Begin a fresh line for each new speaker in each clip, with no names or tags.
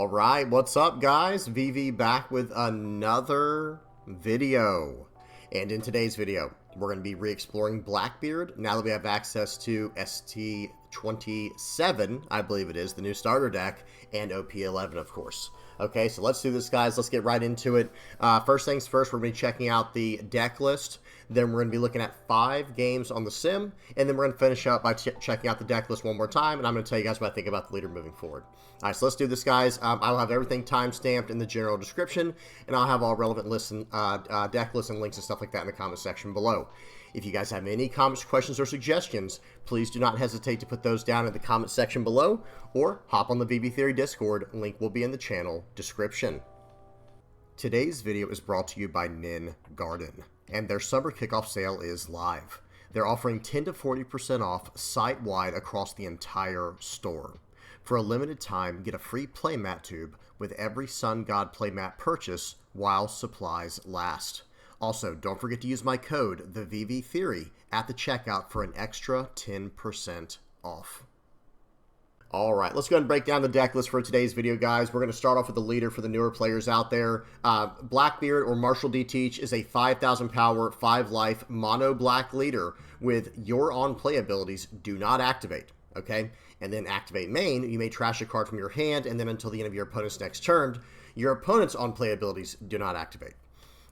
All right, what's up guys? VV back with another video. And in today's video, we're going to be re-exploring Blackbeard now that we have access to ST-27, I believe it is, the new starter deck, and OP11 of course. Okay, so let's do this guys, let's get right into it. First things first, we're going to be checking out the deck list. Then we're going to be looking at 5 games on the sim, and then we're going to finish up by checking out the deck list one more time, and I'm going to tell you guys what I think about the leader moving forward. All right, so let's do this, guys. I'll have everything time-stamped in the general description, and I'll have all relevant lists and deck lists and links and stuff like that in the comment section below. If you guys have any comments, questions, or suggestions, please do not hesitate to put those down in the comment section below, or hop on the VB Theory Discord. Link will be in the channel description. Today's video is brought to you by Nin Garden, and their summer kickoff sale is live. They're offering 10 to 40% off site-wide across the entire store. For a limited time, get a free playmat tube with every Sun God playmat purchase while supplies last. Also, don't forget to use my code, the VV Theory, at the checkout for an extra 10% off. Alright, let's go ahead and break down the deck list for today's video, guys. We're going to start off with the leader for the newer players out there. Blackbeard, or Marshall D. Teach, is a 5,000 power, 5 life, mono black leader with your on-play abilities do not activate, okay? And then activate main, you may trash a card from your hand, and then until the end of your opponent's next turn, your opponent's on-play abilities do not activate.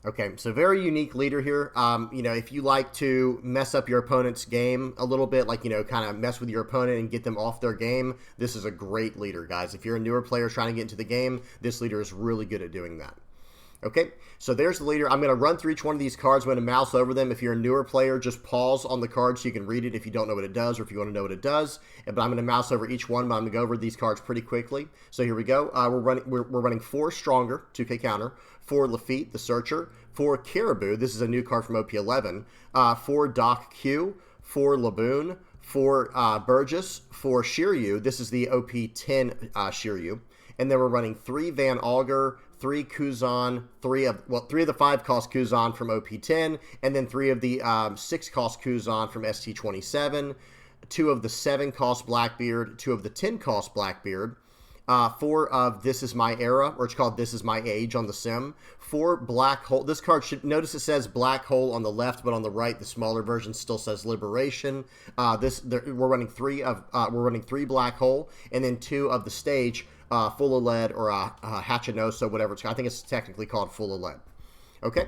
Okay, so very unique leader here. If you like to mess up your opponent's game a little bit, like, kind of mess with your opponent and get them off their game, this is a great leader, guys. If you're a newer player trying to get into the game, this leader is really good at doing that. Okay, so there's the leader. I'm going to run through each one of these cards. I'm going to mouse over them. If you're a newer player, just pause on the card so you can read it if you don't know what it does or if you want to know what it does. But I'm going to mouse over each one, but I'm going to go over these cards pretty quickly. So here we go. We're running 4 Stronger, 2K counter, 4 Lafitte, the Searcher, 4 Caribou, this is a new card from OP11, 4 Doc Q, 4 Laboon, 4 Burgess, 4 Shiryu, this is the OP10 Shiryu, and then we're running 3 Van Auger, 3 Kuzan, 3 of the 5-cost Kuzan from OP10, and then 3 of the 6-cost Kuzan from ST-27, 2 of the 7-cost Blackbeard, 2 of the 10-cost Blackbeard, 4 of This Is My Era, or it's called This Is My Age on the sim. 4 Black Hole. This card should notice it says Black Hole on the left, but on the right, the smaller version still says Liberation. We're running 3 Black Hole, and then 2 of the stage, Full of Lead or Hachinoso, whatever it's. I think it's technically called Full of Lead. Okay.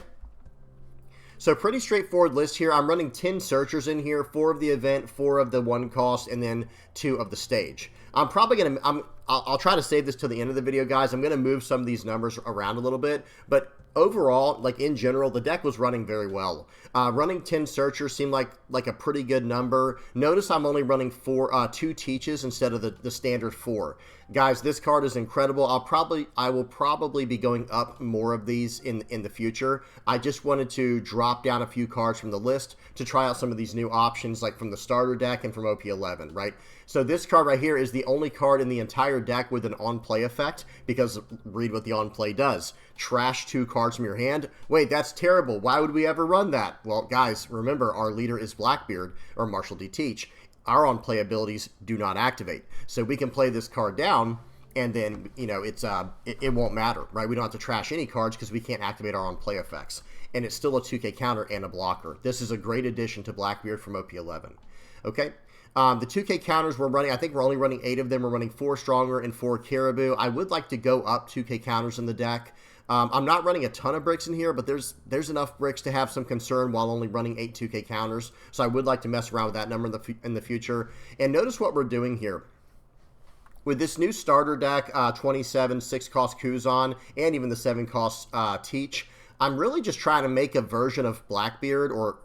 So pretty straightforward list here. I'm running 10 searchers in here, 4 of the event, 4 of the 1 cost, and then 2 of the stage. I'm probably going to, I'll try to save this to the end of the video, guys. I'm going to move some of these numbers around a little bit, but overall, like in general, the deck was running very well. Running 10 searchers seemed like a pretty good number. Notice I'm only running 2 teaches instead of the standard 4. Guys, this card is incredible. I will probably be going up more of these in the future. I just wanted to drop down a few cards from the list to try out some of these new options, like from the starter deck and from OP11, right? So this card right here is the only card in the entire deck with an on-play effect, because read what the on-play does. Trash 2 cards from your hand. Wait, that's terrible. Why would we ever run that? Well, guys, remember, our leader is Blackbeard, or Marshall D. Teach. Our on-play abilities do not activate. So we can play this card down, and then, it won't matter, right? We don't have to trash any cards because we can't activate our on-play effects. And it's still a 2K counter and a blocker. This is a great addition to Blackbeard from OP11. Okay? The 2K counters we're running, I think we're only running 8 of them. We're running 4 Stronger and 4 Caribou. I would like to go up 2K counters in the deck. I'm not running a ton of bricks in here, but there's enough bricks to have some concern while only running 8 2K counters. So I would like to mess around with that number in the future. And notice what we're doing here. With this new starter deck, 27 6-cost Kuzan, and even the 7-cost Teach, I'm really just trying to make a version of Blackbeard, or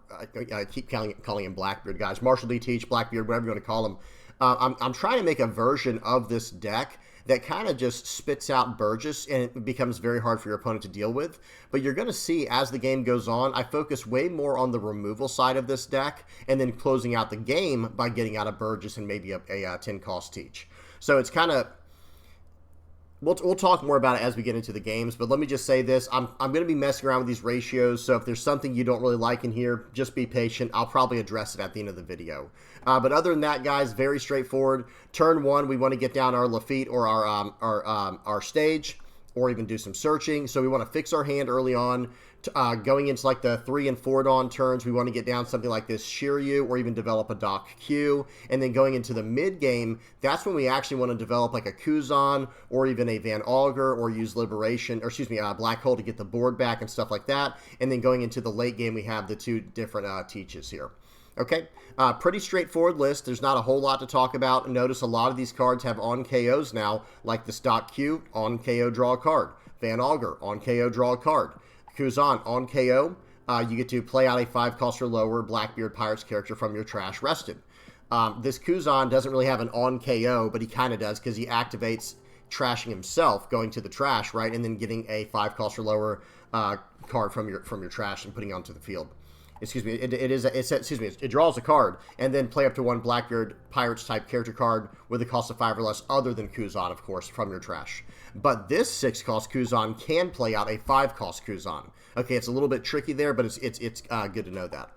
I keep calling him Blackbeard, guys. Marshall D. Teach, Blackbeard, whatever you want to call him. I'm trying to make a version of this deck that kind of just spits out Burgess, and it becomes very hard for your opponent to deal with. But you're going to see, as the game goes on, I focus way more on the removal side of this deck, and then closing out the game by getting out a Burgess and maybe a 10-cost Teach. So it's kind of... We'll talk more about it as we get into the games, but let me just say this. I'm going to be messing around with these ratios, so if there's something you don't really like in here, just be patient. I'll probably address it at the end of the video. But other than that, guys, very straightforward. Turn 1, we want to get down our Lafitte or our stage, or even do some searching. So we want to fix our hand early on. Going into like the 3 and 4 Dawn turns, we want to get down something like this Shiryu, or even develop a Doc Q. And then going into the mid game, that's when we actually want to develop like a Kuzan, or even a Van Augur, or use Liberation, or excuse me, Black Hole to get the board back and stuff like that. And then going into the late game, we have the 2 different teaches here. Okay, pretty straightforward list. There's not a whole lot to talk about. Notice a lot of these cards have on KOs now, like the Doc Q, on KO, draw a card. Van Augur, on KO, draw a card. Kuzan, on KO, you get to play out a 5-cost or lower Blackbeard Pirates character from your trash rested. This Kuzan doesn't really have an on KO, but he kind of does because he activates trashing himself, going to the trash, right, and then getting a 5-cost or lower card from your trash and putting it onto the field. Excuse me, it draws a card, and then play up to 1 Blackbeard Pirates type character card with a cost of 5 or less, other than Kuzan, of course, from your trash. But this 6-cost Kuzan can play out a 5-cost Kuzan. Okay, it's a little bit tricky there, but it's good to know that.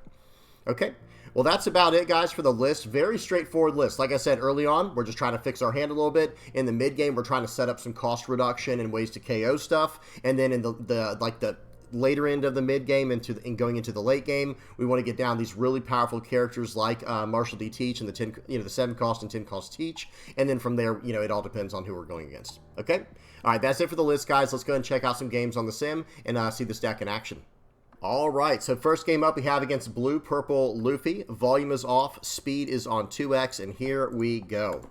Okay, well, that's about it, guys, for the list. Very straightforward list. Like I said early on, we're just trying to fix our hand a little bit. In the mid game, we're trying to set up some cost reduction and ways to KO stuff, and then in the later end of the mid game and going into the late game, we want to get down these really powerful characters like Marshall D. Teach and the 7-cost and 10-cost Teach, and then from there, it all depends on who we're going against. Okay, all right, that's it for the list, guys. Let's go ahead and check out some games on the sim and see this deck in action. All right, so first game up we have against Blue Purple Luffy. Volume is off, speed is on 2x, and here we go.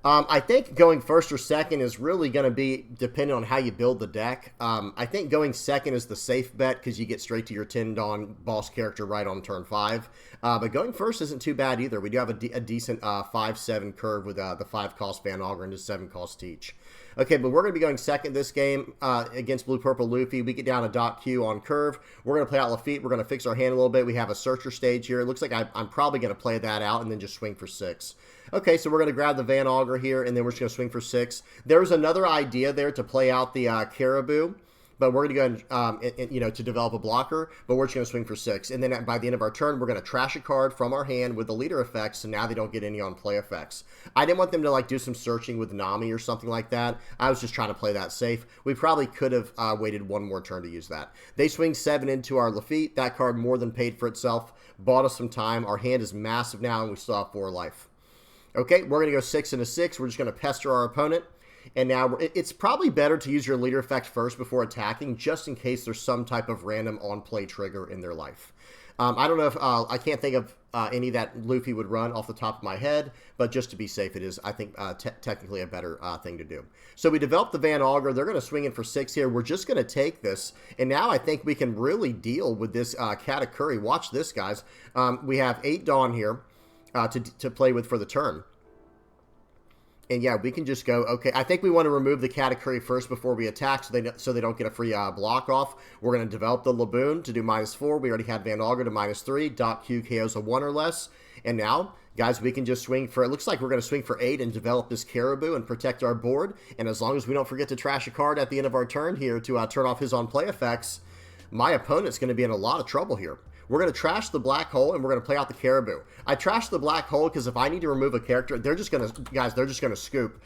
I think going first or second is really going to be dependent on how you build the deck. I think going second is the safe bet because you get straight to your 10 Dawn boss character right on turn 5. But going first isn't too bad either. We do have a decent 5-7 curve with the 5-cost Van Augur and the 7-cost Teach. Okay, but we're going to be going second this game against Blue Purple Luffy. We get down a Doc Q on curve. We're going to play out Lafitte. We're going to fix our hand a little bit. We have a Searcher stage here. It looks like I'm probably going to play that out and then just swing for 6. Okay, so we're going to grab the Van Augur here, and then we're just going to swing for 6. There's another idea there to play out the Caribou, but we're going to go and to develop a blocker, but we're just going to swing for 6. And then by the end of our turn, we're going to trash a card from our hand with the leader effects, so now they don't get any on play effects. I didn't want them to do some searching with Nami or something like that. I was just trying to play that safe. We probably could have waited one more turn to use that. They swing 7 into our Lafitte. That card more than paid for itself, bought us some time. Our hand is massive now, and we still have 4 life. Okay, we're going to go 6 into 6. We're just going to pester our opponent. And now it's probably better to use your leader effect first before attacking, just in case there's some type of random on-play trigger in their life. I don't know if I can't think of any that Luffy would run off the top of my head, but just to be safe, it is, I think, technically a better thing to do. So we developed the Van Augur. They're going to swing in for 6 here. We're just going to take this, and now I think we can really deal with this Katakuri. Watch this, guys. We have 8 Dawn here to play with for the turn. And yeah, we can just go, okay, I think we want to remove the Katakuri first before we attack so they don't get a free block off. We're going to develop the Laboon to do -4. We already had Van Augur to -3. Doc Q KOs a 1 or less. And now, guys, we can just swing for, it looks like we're going to swing for 8 and develop this Caribou and protect our board. And as long as we don't forget to trash a card at the end of our turn here to turn off his on-play effects, my opponent's going to be in a lot of trouble here. We're going to trash the Black Hole, and we're going to play out the Caribou. I trashed the Black Hole because if I need to remove a character, they're just going to scoop.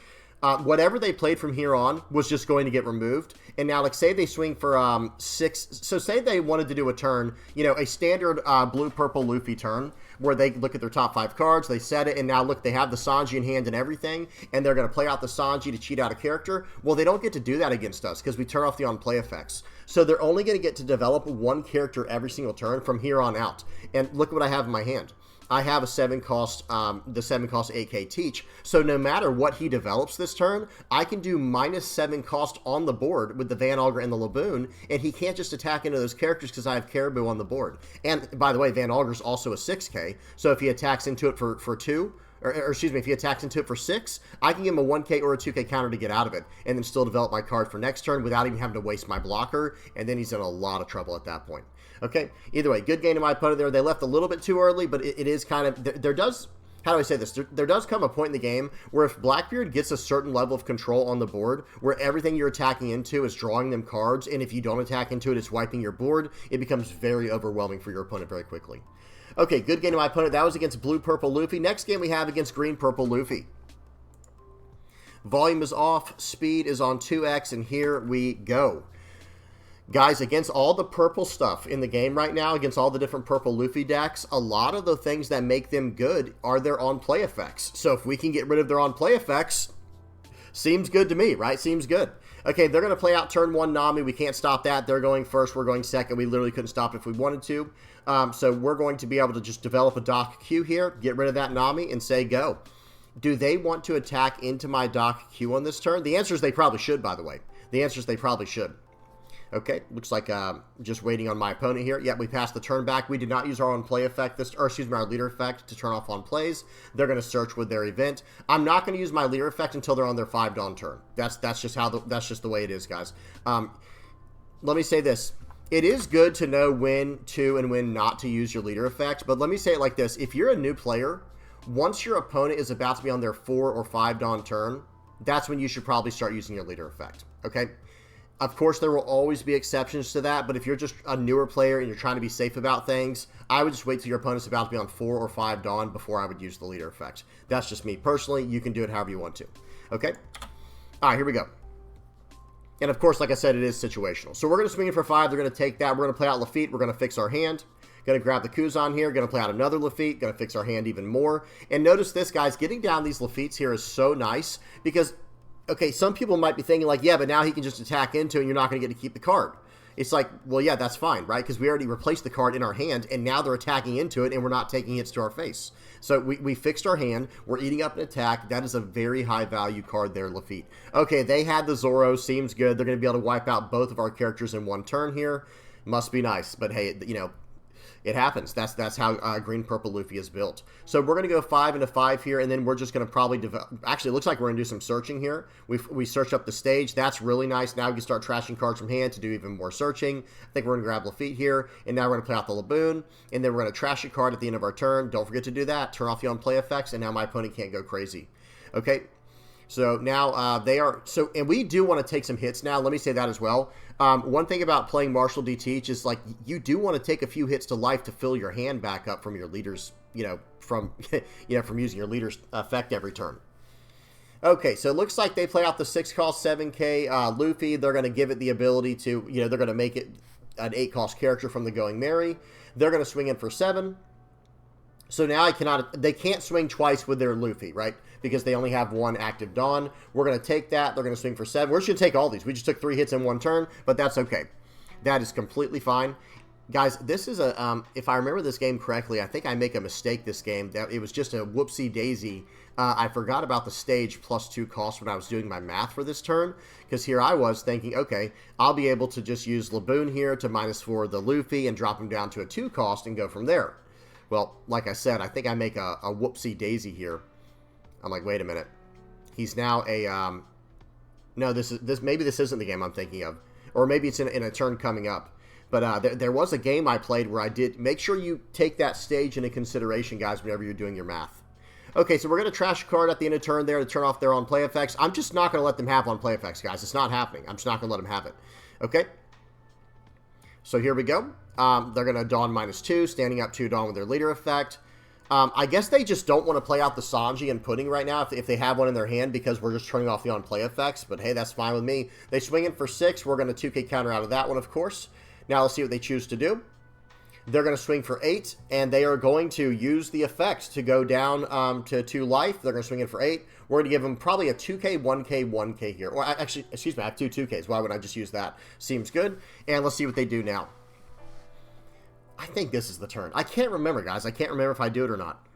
Whatever they played from here on was just going to get removed. And now, like, say they swing for 6. So say they wanted to do a turn, a standard Blue-Purple Luffy turn, where they look at their top 5 cards, they set it, and now look, they have the Sanji in hand and everything, and they're going to play out the Sanji to cheat out a character. Well, they don't get to do that against us because we turn off the on-play effects. So they're only going to get to develop 1 character every single turn from here on out. And look what I have in my hand. I have a 7-cost, the 7-cost 8K Teach. So no matter what he develops this turn, I can do -7 cost on the board with the Van Augur and the Laboon, and he can't just attack into those characters because I have Caribou on the board. And by the way, Van Augur's also a 6K, so if he attacks into it for 2, or excuse me, if he attacks into it for 6, I can give him a 1K or a 2K counter to get out of it, and then still develop my card for next turn without even having to waste my blocker, and then he's in a lot of trouble at that point. Okay, either way, good game to my opponent there. They left a little bit too early, but it is kind of, there does, how do I say this? There does come a point in the game where if Blackbeard gets a certain level of control on the board, where everything you're attacking into is drawing them cards, and if you don't attack into it, it's wiping your board, it becomes very overwhelming for your opponent very quickly. Okay, good game to my opponent. That was against Blue-Purple Luffy. Next game we have against Green-Purple Luffy. Volume is off, speed is on 2x, and here we go. Guys, against all the purple stuff in the game right now, against all the different purple Luffy decks, a lot of the things that make them good are their on-play effects. So if we can get rid of their on-play effects, seems good to me, right? Seems good. Okay, they're going to play out turn 1 Nami. We can't stop that. They're going first. We're going second. We literally couldn't stop it if we wanted to. So we're going to be able to just develop a dock queue here, get rid of that Nami, and say go. Do they want to attack into my dock queue on this turn? The answer is they probably should, by the way. The answer is they probably should. Okay, looks like just waiting on my opponent here. Yeah, we passed the turn back. We did not use our own play effect, our leader effect to turn off on plays. They're going to search with their event. I'm not going to use my leader effect until they're on their 5 Dawn turn. That's just the way it is, guys. Let me say this. It is good to know when to and when not to use your leader effect, but let me say it like this. If you're a new player, once your opponent is about to be on their 4 or 5 Dawn turn, that's when you should probably start using your leader effect, okay? Of course, there will always be exceptions to that, but if you're just a newer player and you're trying to be safe about things, I would just wait till your opponent's about to be on 4 or 5 Dawn before I would use the leader effect. That's just me. Personally, you can do it however you want to. Okay? All right, here we go. And of course, like I said, it is situational. So we're going to swing it for 5. They're going to take that. We're going to play out Lafitte. We're going to fix our hand. Going to grab the Kuzan here. Going to play out another Lafitte. Going to fix our hand even more. And notice this, guys. Getting down these Lafittes here is so nice because... okay, some people might be thinking like, yeah, but now he can just attack into it and you're not going to get to keep the card. It's like, well, yeah, that's fine, right? Because we already replaced the card in our hand and now they're attacking into it and we're not taking hits to our face. So we fixed our hand. We're eating up an attack. That is a very high value card there, Lafitte. Okay, they had the Zoro. Seems good. They're going to be able to wipe out both of our characters in one turn here. Must be nice. But hey, you know, it happens. That's how Green-Purple Luffy is built. So we're going to go 5 into 5 here, and then we're just going to probably develop... actually, it looks like we're going to do some searching here. We search up the stage. That's really nice. Now we can start trashing cards from hand to do even more searching. I think we're going to grab Lafitte here, and now we're going to play out the Laboon, and then we're going to trash a card at the end of our turn. Don't forget to do that. Turn off the on-play effects, and now my opponent can't go crazy. Okay? So now they are... so, and we do want to take some hits now. Let me say that as well. One thing about playing Martial D Teach is like you do want to take a few hits to life to fill your hand back up from your leader's, from from using your leader's effect every turn. Okay, so it looks like they play out the 6-cost 7K Luffy. They're going to give it the ability to, they're going to make it an 8-cost character from the Going Merry. They're going to swing in for 7. So now they can't swing twice with their Luffy, right? Because they only have 1 active Dawn. We're going to take that. They're going to swing for 7. We're just going to take all these. We just took 3 hits in 1 turn, but that's okay. That is completely fine. Guys, this is if I remember this game correctly, I think I make a mistake this game. That it was just a whoopsie daisy. I forgot about the stage plus 2 cost when I was doing my math for this turn. Because here I was thinking, okay, I'll be able to just use Laboon here to -4 the Luffy and drop him down to a 2 cost and go from there. Well, like I said, I think I make a whoopsie daisy here. I'm like, wait a minute. He's now a, no, maybe this isn't the game I'm thinking of. Or maybe it's in a turn coming up. But there was a game I played where I did, make sure you take that stage into consideration, guys, whenever you're doing your math. Okay, so we're going to trash a card at the end of turn there to turn off their on-play effects. I'm just not going to let them have on-play effects, guys. It's not happening. I'm just not going to let them have it. Okay? So here we go. They're going to Dawn -2, standing up 2 Dawn with their leader effect. I guess they just don't want to play out the Sanji and Pudding right now if they have one in their hand because we're just turning off the on-play effects. But hey, that's fine with me. They swing in for 6. We're going to 2K counter out of that one, of course. Now let's see what they choose to do. They're going to swing for 8, and they are going to use the effects to go down to 2 life. They're going to swing in for 8. We're going to give them probably a 2K, 1K, 1K here. Or actually, excuse me, I have 2 2Ks. Why wouldn't I just use that? Seems good. And let's see what they do now. I think this is the turn. I can't remember, guys. I can't remember if I do it or not.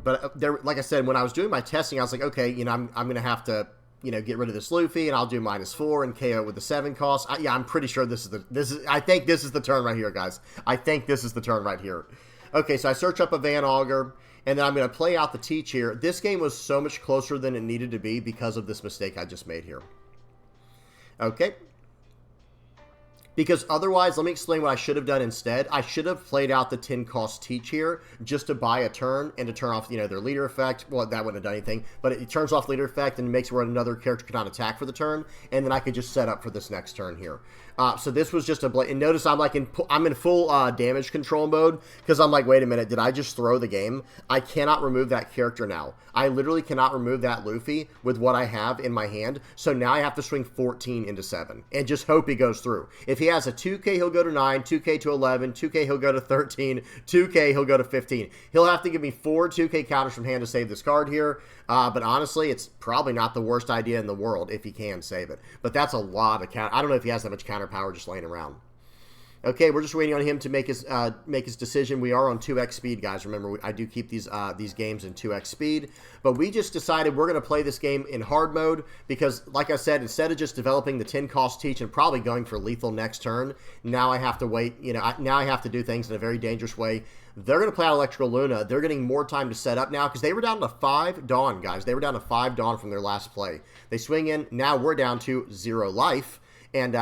But like I said, when I was doing my testing, I was like, okay, I'm going to have to, get rid of this Luffy, and I'll do -4 and KO with the 7 cost. Yeah, I'm pretty sure I think this is the turn right here, guys. I think this is the turn right here. Okay, so I search up a Van Augur, and then I'm going to play out the Teach here. This game was so much closer than it needed to be because of this mistake I just made here. Okay. Because otherwise, let me explain what I should have done instead. I should have played out the 10 cost teach here just to buy a turn and to turn off, you know, their leader effect. Well, that wouldn't have done anything, but it turns off leader effect and makes where another character cannot attack for the turn, and then I could just set up for this next turn here. So this was just a and notice I'm like I'm in full damage control mode because I'm like, wait a minute, did I just throw the game? I cannot remove that character now. I literally cannot remove that Luffy with what I have in my hand. So now I have to swing 14 into 7 and just hope he goes through. If he has a 2K, he'll go to 9, 2K to 11, 2K, he'll go to 13, 2K, he'll go to 15. He'll have to give me 4 2K counters from hand to save this card here. But honestly, it's probably not the worst idea in the world if he can save it. But that's a lot of counter. I don't know if he has that much counter power just laying around. Okay, we're just waiting on him to make his decision. We are on 2x speed, guys. Remember, I do keep these games in 2x speed. But we just decided we're going to play this game in hard mode because, like I said, instead of just developing the 10 cost teach and probably going for lethal next turn, now I have to wait. You know, now I have to do things in a very dangerous way. They're going to play out Electrical Luna. They're getting more time to set up now because they were down to 5 Dawn, guys. They were down to 5 Dawn from their last play. They swing in. Now we're down to 0 life, and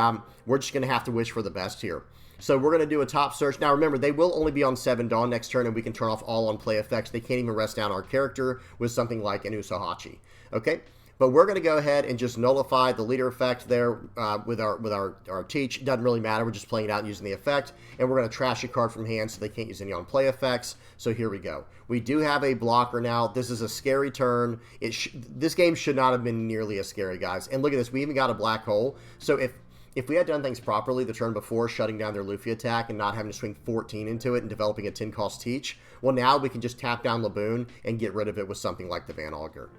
we're just going to have to wish for the best here. So we're going to do a top search. Now remember, they will only be on 7 Dawn next turn, and we can turn off all on play effects. They can't even rest down our character with something like an Usahachi. Okay? But we're going to go ahead and just nullify the leader effect there with our teach. Doesn't really matter. We're just playing it out and using the effect. And we're going to trash a card from hand so they can't use any on play effects. So here we go. We do have a blocker now. This is a scary turn. This game should not have been nearly as scary, guys. And look at this. We even got a black hole. So if we had done things properly the turn before, shutting down their Luffy attack and not having to swing 14 into it and developing a 10 cost teach, well, now we can just tap down Laboon and get rid of it with something like the Van Augur.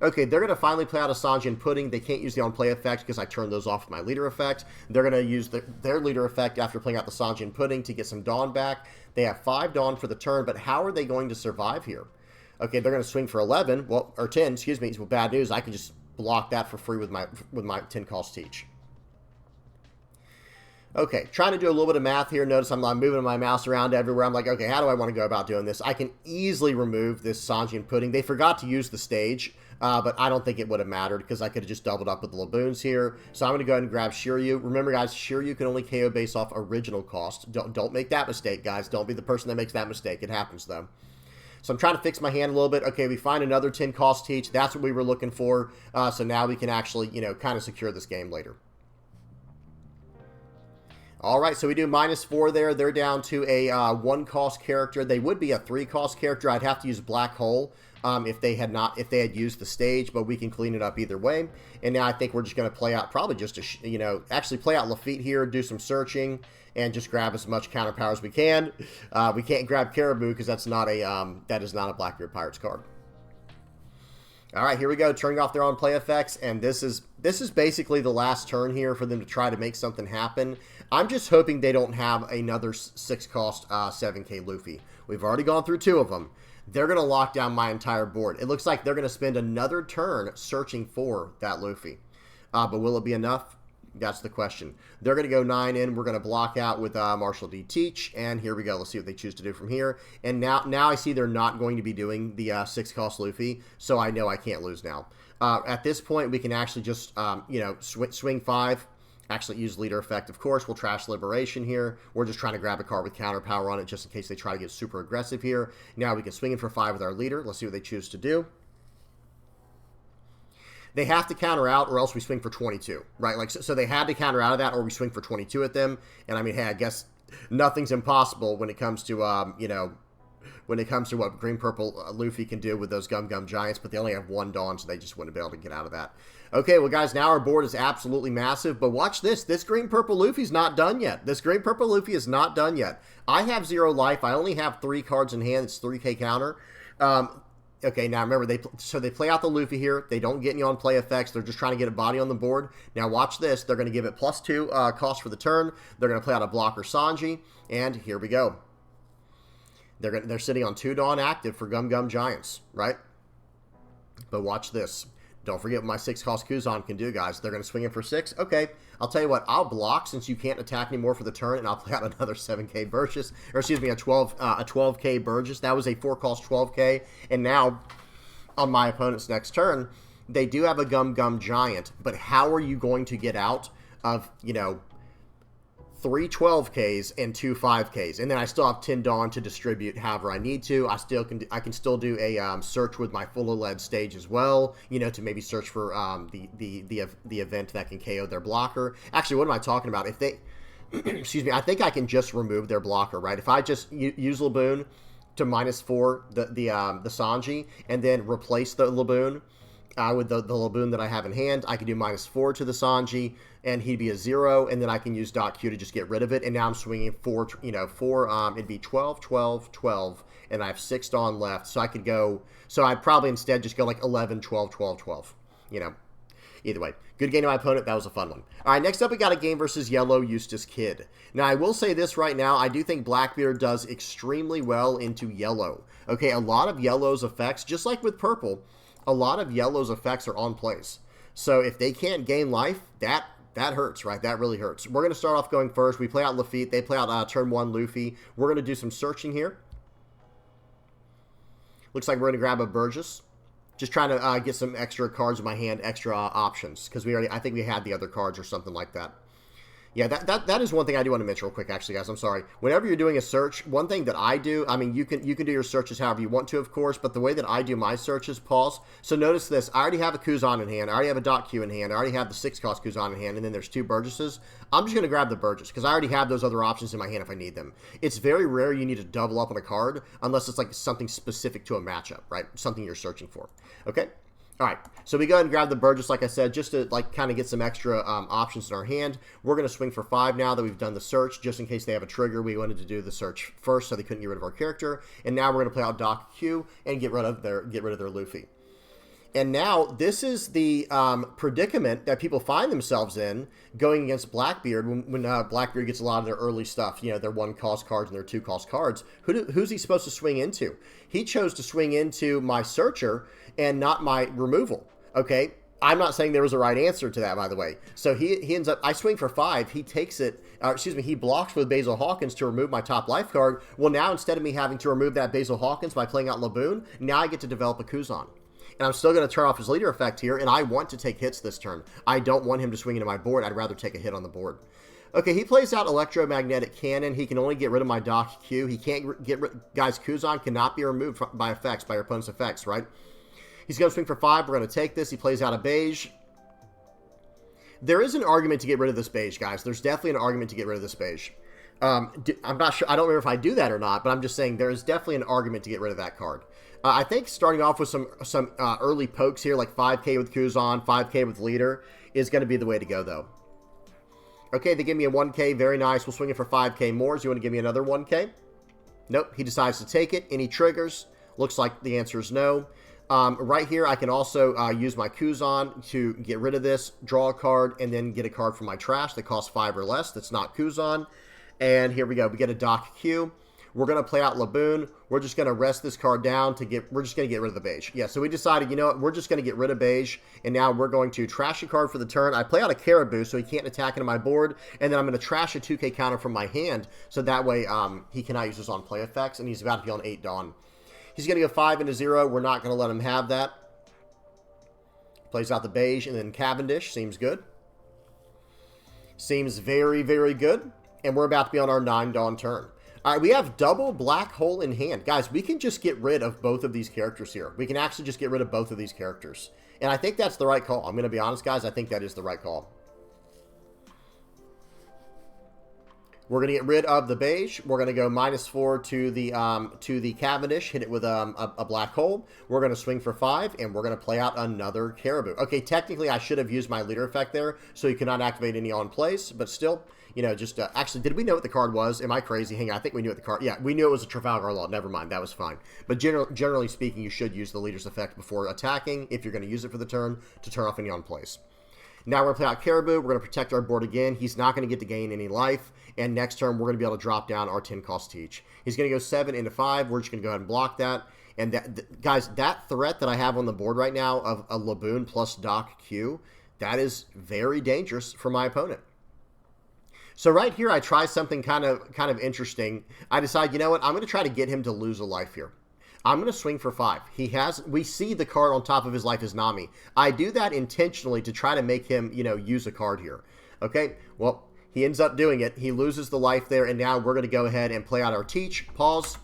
Okay, they're going to finally play out a Sanji and Pudding. They can't use the on-play effect because I turned those off with my leader effect. They're going to use their leader effect after playing out the Sanji and Pudding to get some Dawn back. They have 5 Dawn for the turn, but how are they going to survive here? Okay, they're going to swing for 11, well, or 10, excuse me. Well, bad news, I can just block that for free with my 10 cost teach. Okay, trying to do a little bit of math here. Notice I'm moving my mouse around everywhere. I'm like, okay, how do I want to go about doing this? I can easily remove this Sanji and Pudding. They forgot to use the stage, but I don't think it would have mattered because I could have just doubled up with the Laboons here. So I'm going to go ahead and grab Shiryu. Remember, guys, Shiryu can only KO based off original cost. Don't make that mistake, guys. Don't be the person that makes that mistake. It happens, though. So I'm trying to fix my hand a little bit. Okay, we find another 10 cost teach. That's what we were looking for. So now we can actually, you know, kind of secure this game later. All right, so we do -4 there. They're down to a 1 cost character. They would be a 3 cost character. I'd have to use Black Hole if they had used the stage, but we can clean it up either way. And now I think we're just going to play out probably just actually play out Lafitte here, do some searching, and just grab as much counter power as we can. We can't grab Caribou because that is not a Blackbeard Pirates card. All right, here we go, turning off their own play effects, and this is basically the last turn here for them to try to make something happen. I'm just hoping they don't have another 6 cost 7K Luffy. We've already gone through 2 of them. They're going to lock down my entire board. It looks like they're going to spend another turn searching for that Luffy. But will it be enough? That's the question. They're going to go 9 in. We're going to block out with Marshall D. Teach. And here we go. Let's see what they choose to do from here. And now I see they're not going to be doing the 6 cost Luffy. So I know I can't lose now. At this point, we can actually just, swing 5. Actually use leader effect, of course. We'll trash Liberation here. We're just trying to grab a card with counter power on it just in case they try to get super aggressive here. Now we can swing in for 5 with our leader. Let's see what they choose to do. They have to counter out or else we swing for 22, right? Like, so they had to counter out of that or we swing for 22 at them. And I mean, hey, I guess nothing's impossible when it comes to, when it comes to what green-purple Luffy can do with those Gum Gum Giants, but they only have 1 Dawn, so they just wouldn't be able to get out of that. Okay, well, guys, now our board is absolutely massive, but watch this. This green-purple Luffy's not done yet. This green-purple Luffy is not done yet. I have 0 life. I only have 3 cards in hand. It's 3K counter. Okay, now remember, they play out the Luffy here. They don't get any on play effects. They're just trying to get a body on the board. Now watch this. They're going to give it +2 cost for the turn. They're going to play out a blocker Sanji, and here we go. They're sitting on 2 Dawn active for Gum Gum Giants, right? But watch this. Don't forget what my 6 cost Kuzan can do, guys. They're going to swing in for 6. Okay, I'll tell you what. I'll block since you can't attack anymore for the turn, and I'll play out another 7K Burgess, or excuse me, a 12K Burgess. That was a 4 cost 12K, and now on my opponent's next turn, they do have a Gum Gum Giant. But how are you going to get out of 3 12Ks and 2 5Ks, and then I still have 10 Dawn to distribute however I need to. I can still do a search with my full lead stage as well, you know, to maybe search for the event that can KO their blocker. Actually, what am I talking about? If they excuse me, I think I can just remove their blocker, right? If I just use Laboon to -4 the Sanji and then replace the Laboon with the Laboon that I have in hand, I can do -4 to the Sanji, and he'd be a 0, and then I can use Q to just get rid of it, and now I'm swinging 4, it'd be 12, 12, 12, and I have 6 Dawn left, so I could go, so I'd probably instead just go like 11, 12, 12, 12, you know. Either way, good game to my opponent. That was a fun one. All right, next up we got a game versus Yellow Eustass Kid. Now, I will say this right now. I do think Blackbeard does extremely well into Yellow. Okay, a lot of Yellow's effects, just like with Purple, a lot of Yellow's effects are on plays. So if they can't gain life, that hurts, right? That really hurts. We're going to start off going first. We play out Luffy. They play out turn 1 Luffy. We're going to do some searching here. Looks like we're going to grab a Burgess. Just trying to get some extra cards in my hand, extra options, because I think we had the other cards or something like that. Yeah, that is one thing I do want to mention real quick, actually, guys. I'm sorry. Whenever you're doing a search, one thing that I do, I mean, you can do your searches however you want to, of course, but the way that I do my searches, pause. So notice this. I already have a Kuzan in hand. I already have a Q in hand. I already have the 6-cost Kuzan in hand, and then there's 2 Burgesses. I'm just going to grab the Burgess, because I already have those other options in my hand if I need them. It's very rare you need to double up on a card, unless it's like something specific to a matchup, right? Something you're searching for. Okay? All right, so we go ahead and grab the Burgess, like I said, just to like kind of get some extra options in our hand. We're going to swing for 5 now that we've done the search, just in case they have a trigger. We wanted to do the search first so they couldn't get rid of our character. And now we're going to play out Q and get rid of their Luffy. And now this is the predicament that people find themselves in going against Blackbeard when Blackbeard gets a lot of their early stuff, you know, their 1-cost cards and their 2-cost cards. Who's he supposed to swing into? He chose to swing into my searcher and not my removal, okay? I'm not saying there was a right answer to that, by the way. So he ends up, I swing for 5, he takes it, he blocks with Basil Hawkins to remove my top life card. Well, now instead of me having to remove that Basil Hawkins by playing out Laboon, now I get to develop a Kuzan. And I'm still going to turn off his leader effect here, and I want to take hits this turn. I don't want him to swing into my board. I'd rather take a hit on the board. Okay, he plays out Electromagnetic Cannon. He can only get rid of my Q. He can't get rid... Guys, Kuzan cannot be removed by effects, by your opponent's effects, right? He's going to swing for 5. We're going to take this. He plays out a Beige. There is an argument to get rid of this Beige, guys. There's definitely an argument to get rid of this Beige. I'm not sure. I don't remember if I do that or not, but I'm just saying there is definitely an argument to get rid of that card. I think starting off with some early pokes here, like 5K with Kuzan, 5K with Leader, is going to be the way to go, though. Okay, they give me a 1K. Very nice. We'll swing it for 5K more. So you want to give me another 1K? Nope. He decides to take it. Any triggers? Looks like the answer is no. Right here, I can also use my Kuzan to get rid of this, draw a card, and then get a card from my trash that costs 5 or less. That's not Kuzan. And here we go. We get a Q. We're going to play out Laboon. We're just going to rest this card down we're just going to get rid of the Beige. Yeah, so we decided, you know what, we're just going to get rid of Beige, and now we're going to trash a card for the turn. I play out a Caribou, so he can't attack into my board, and then I'm going to trash a 2K counter from my hand, so that way he cannot use his on-play effects, and he's about to be on 8 Dawn. He's going to go 5 into 0. We're not going to let him have that. Plays out the Beige, and then Cavendish. Seems good. Seems very, very good. And we're about to be on our 9 Dawn turn. All right, we have double Black Hole in hand. Guys, we can just get rid of both of these characters here. We can actually just get rid of both of these characters. And I think that's the right call. I'm going to be honest, guys. I think that is the right call. We're going to get rid of the Beige. We're going to go -4 to the Cavendish. Hit it with a Black Hole. We're going to swing for 5, and we're going to play out another Caribou. Okay, technically, I should have used my leader effect there, so you cannot activate any on plays, but still, you know, just... actually, did we know what the card was? Am I crazy? Hang on, I think we knew what the card... Yeah, we knew it was a Trafalgar Law. Never mind, that was fine. But generally speaking, you should use the leader's effect before attacking, if you're going to use it for the turn, to turn off any on plays. Now we're going to play out Caribou. We're going to protect our board again. He's not going to get to gain any life. And next turn, we're going to be able to drop down our 10-cost Teach. He's going to go 7 into 5. We're just going to go ahead and block that. And guys, that threat that I have on the board right now of a Laboon plus Q, that is very dangerous for my opponent. So right here, I try something kind of interesting. I decide, you know what? I'm going to try to get him to lose a life here. I'm going to swing for 5. We see the card on top of his life is Nami. I do that intentionally to try to make him, you know, use a card here. Okay, well, He ends up doing it. He loses the life there, and now we're going to go ahead and play out our teach. Pause.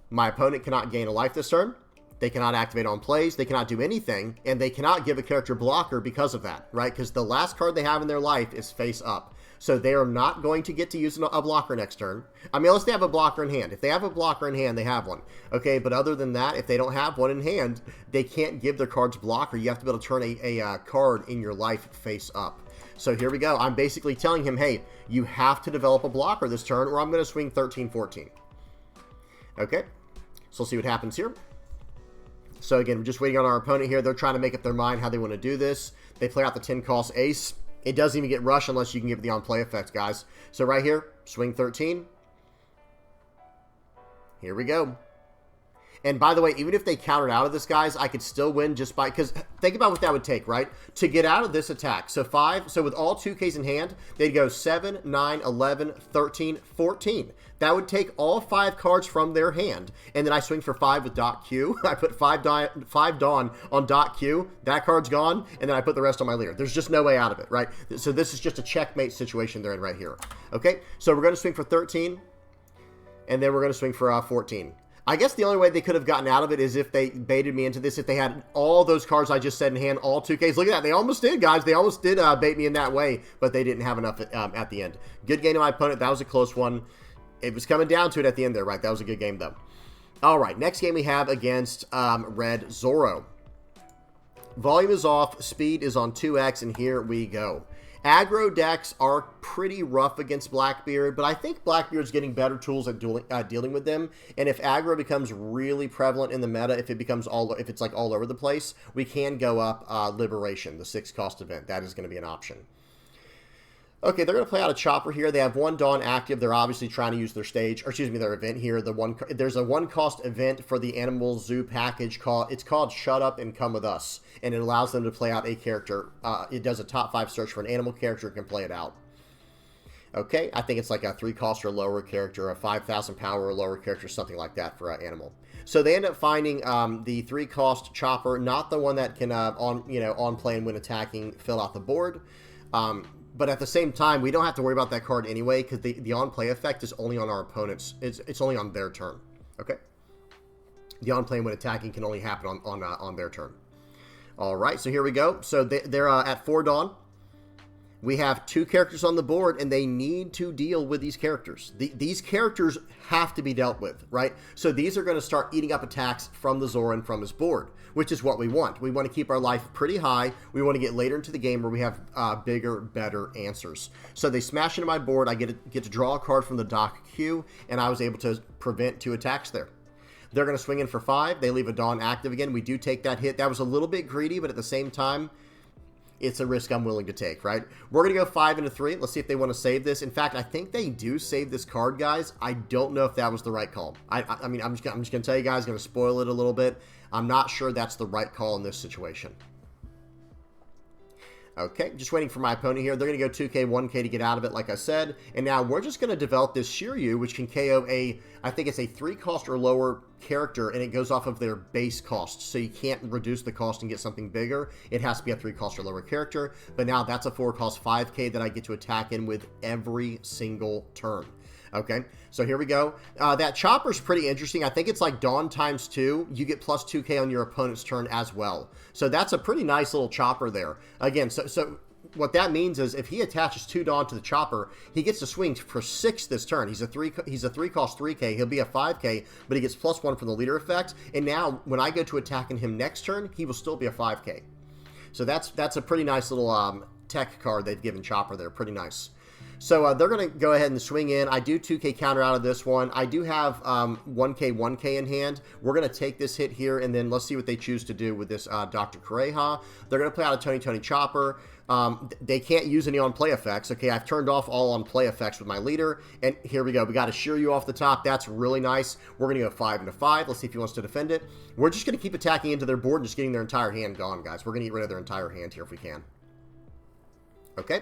My opponent cannot gain a life this turn. They cannot activate on plays. They cannot do anything, and they cannot give a character blocker because of that, right? Because the last card they have in their life is face up. So they are not going to get to use a blocker next turn. I mean, unless they have a blocker in hand. If they have a blocker in hand, they have one. Okay, but other than that, if they don't have one in hand, they can't give their cards blocker. You have to be able to turn a card in your life face up. So here we go. I'm basically telling him, hey, you have to develop a blocker this turn, or I'm going to swing 13-14. Okay, so let's see what happens here. So again, we're just waiting on our opponent here. They're trying to make up their mind how they want to do this. They play out the 10-cost ace. It doesn't even get rushed unless you can give it the on-play effect, guys. So right here, swing 13. Here we go. And by the way, even if they countered out of this, guys, I could still win just by... Because think about what that would take, right? To get out of this attack. So with all 2Ks in hand, they'd go 7, 9, 11, 13, 14. That would take all 5 cards from their hand. And then I swing for 5 with dot Q. I put 5 Dawn on dot Q. That card's gone. And then I put the rest on my leader. There's just no way out of it, right? So this is just a checkmate situation they're in right here. Okay, so we're going to swing for 13. And then we're going to swing for 14. I guess the only way they could have gotten out of it is if they baited me into this, if they had all those cards I just said in hand, all 2Ks. Look at that. They almost did, guys. They almost did bait me in that way, but they didn't have enough at the end. Good game to my opponent. That was a close one. It was coming down to it at the end there, right? That was a good game, though. All right, next game we have against R Zoro. Volume is off. Speed is on 2x, and here we go. Aggro decks are pretty rough against Blackbeard, but I think Blackbeard's getting better tools at dealing with them. And if aggro becomes really prevalent in the meta, if it's like all over the place, we can go up Liberation, the 6-cost event. That is going to be an option. Okay, they're going to play out a Chopper here. They have 1 Dawn active. They're obviously trying to use their stage, or excuse me, their event here. There's a 1-cost event for the Animal Zoo package it's called Shut Up and Come With Us, and it allows them to play out a character. It does a top 5 search for an animal character and can play it out. Okay, I think it's like a 3-cost or lower character, a 5,000 power or lower character, something like that for an animal. So they end up finding the 3-cost Chopper, not the one that can on play and when attacking fill out the board. But at the same time, we don't have to worry about that card anyway, because the on-play effect is only on our opponents. It's only on their turn. Okay? The on-play when attacking can only happen on their turn. All right, so here we go. So they're at 4 Dawn. We have 2 characters on the board, and they need to deal with these characters. These characters have to be dealt with, right? So these are going to start eating up attacks from the Zoro and from his board, which is what we want. We want to keep our life pretty high. We want to get later into the game where we have bigger, better answers. So they smash into my board. I get to draw a card from the dock queue, and I was able to prevent 2 attacks there. They're going to swing in for 5. They leave a Dawn active again. We do take that hit. That was a little bit greedy, but at the same time, it's a risk I'm willing to take, right? We're going to go 5 into 3. Let's see if they want to save this. In fact, I think they do save this card, guys. I don't know if that was the right call. I mean, I'm just going to tell you guys, I'm going to spoil it a little bit. I'm not sure that's the right call in this situation. Okay, just waiting for my opponent here. They're going to go 2K, 1K to get out of it, like I said. And now we're just going to develop this Shiryu, which can KO I think it's a 3-cost or lower character, and it goes off of their base cost. So you can't reduce the cost and get something bigger. It has to be a 3-cost or lower character. But now that's a 4-cost 5K that I get to attack in with every single turn. Okay, so here we go. That Chopper's pretty interesting. I think it's like Dawn times 2. You get plus 2K on your opponent's turn as well. So that's a pretty nice little Chopper there. Again, so what that means is if he attaches 2 Dawn to the Chopper, he gets to swing for 6 this turn. He's a 3-cost 3K. He'll be a 5K, but he gets plus 1 from the leader effect. And now when I go to attacking him next turn, he will still be a 5K. So that's a pretty nice little tech card they've given Chopper there. Pretty nice. So they're going to go ahead and swing in. I do 2K counter out of this one. I do have 1K in hand. We're going to take this hit here, and then let's see what they choose to do with this Dr. Kureha. They're going to play out a Tony Chopper. They can't use any on-play effects. Okay, I've turned off all on-play effects with my leader, and here we go. We got a Shiryu off the top. That's really nice. We're going to go 5 into 5. Let's see if he wants to defend it. We're just going to keep attacking into their board and just getting their entire hand gone, guys. We're going to get rid of their entire hand here if we can. Okay.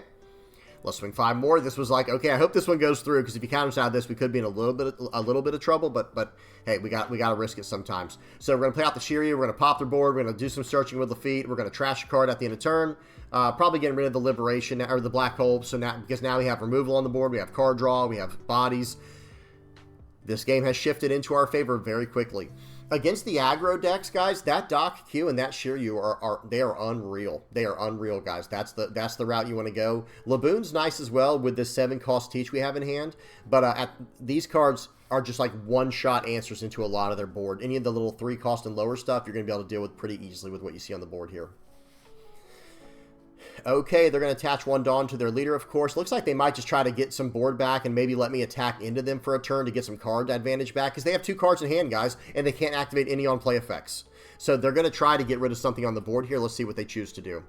Let's swing 5 more. This was like, okay, I hope this one goes through, because if you count us out of this, we could be in a little bit of trouble, but hey, we got to risk it sometimes. So we're going to play out the Shiryu, we're going to pop their board, we're going to do some searching with Lafitte, we're going to trash a card at the end of turn, probably getting rid of the Liberation, or the Black Hole, so now, because now we have removal on the board, we have card draw, we have bodies. This game has shifted into our favor very quickly. Against the aggro decks, guys, that Doc Q and that Shiryu are unreal. They are unreal, guys. That's the route you want to go. Laboon's nice as well with this 7-cost teach we have in hand, but these cards are just like one-shot answers into a lot of their board. Any of the little 3-cost and lower stuff, you're going to be able to deal with pretty easily with what you see on the board here. Okay, they're going to attach 1 Dawn to their leader, of course. Looks like they might just try to get some board back and maybe let me attack into them for a turn to get some card advantage back, because they have 2 cards in hand, guys, and they can't activate any on-play effects. So they're going to try to get rid of something on the board here. Let's see what they choose to do.